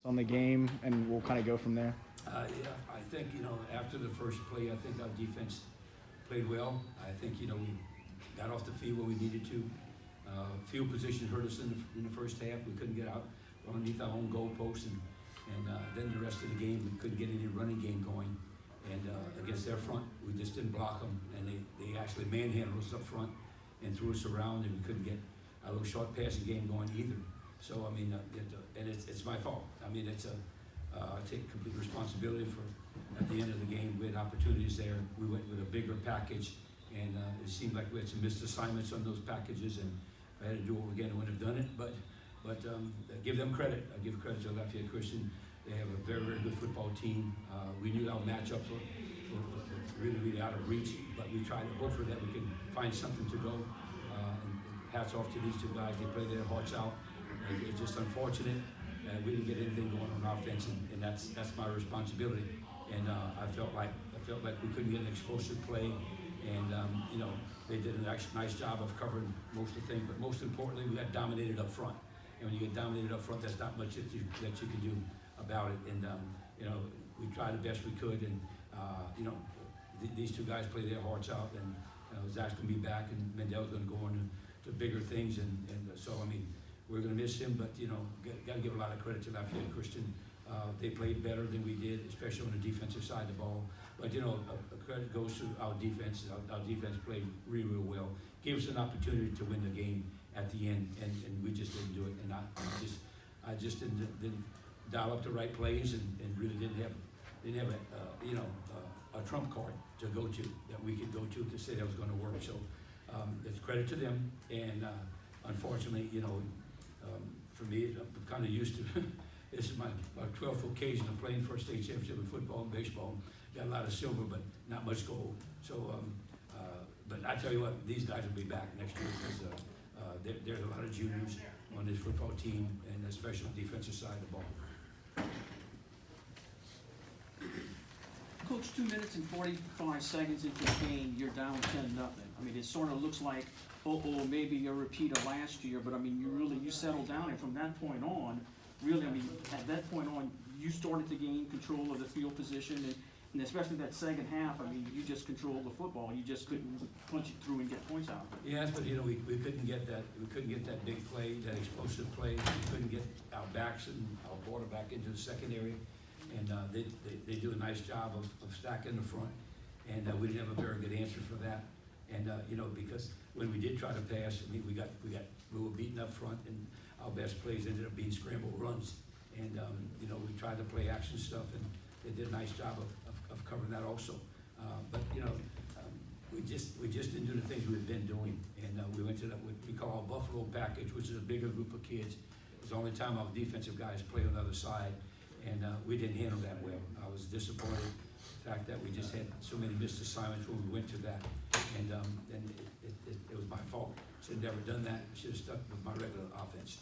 on the game, and we'll kind of go from there. Yeah, I think, after the first play, I think our defense played well. I think, we got off the field when we needed to. Field position hurt us in the first half. We couldn't get out underneath our own goalposts, and then the rest of the game, we couldn't get any running game going. And against their front, we just didn't block them, and they actually manhandled us up front and threw us around, and we couldn't get a little short passing game going either. So, I mean, and it's my fault. I mean, I take complete responsibility for, at the end of the game, we had opportunities there. We went with a bigger package, and it seemed like we had some missed assignments on those packages, and if I had to do it over again, I wouldn't have done it. But I give them credit. I give credit to Lafayette Christian. They have a very, very good football team. We knew our matchups were really, really out of reach, but we tried to hope for that we could find something to go. And hats off to these two guys. They play their hearts out. It's just unfortunate. We didn't get anything going on offense, and that's my responsibility. And I felt like we couldn't get an explosive play, and they did a nice job of covering most of the things. But most importantly, we got dominated up front. And when you get dominated up front, that's not much that you can do about it. And we tried the best we could, and these two guys play their hearts out. And Zach's gonna be back, and Mandel's gonna go on to bigger things. And so I mean, we're gonna miss him, but got to give a lot of credit to Lafayette Christian. They played better than we did, especially on the defensive side of the ball. But a credit goes to our defense. Our defense played really, really well. Gave us an opportunity to win the game at the end, and we just didn't do it. And I just didn't dial up the right plays, and really didn't have a trump card to go to that we could go to say that was going to work. So it's credit to them, and unfortunately, for me, I'm kind of used to. This is my 12th occasion of playing for a state championship in football and baseball. Got a lot of silver, but not much gold. So, but I tell you what, these guys will be back next year because there's a lot of juniors on this football team, and especially on the defensive side of the ball. Coach, 2 minutes and 45 seconds into the game, you're down 10-0. I mean, it sort of looks like, maybe a repeat of last year, but I mean, you settled down, and from that point on, really, I mean, at that point on, you started to gain control of the field position, and especially that second half, I mean, you just controlled the football. You just couldn't punch it through and get points out of it. Yes, but we couldn't get that. We couldn't get that big play, that explosive play. We couldn't get our backs and our quarterback into the secondary, and they do a nice job of stacking the front, and we didn't have a very good answer for that. And because when we did try to pass, I mean, we were beaten up front, and our best plays ended up being scramble runs. And we tried to play action stuff, and they did a nice job of covering that also. But we just didn't do the things we've been doing, and we went to what we call our Buffalo package, which is a bigger group of kids. It's the only time our defensive guys play on the other side, and we didn't handle that well. I was disappointed the fact that we just had so many missed assignments when we went to that, and it was my fault. Should have never done that. I should have stuck with my regular offense.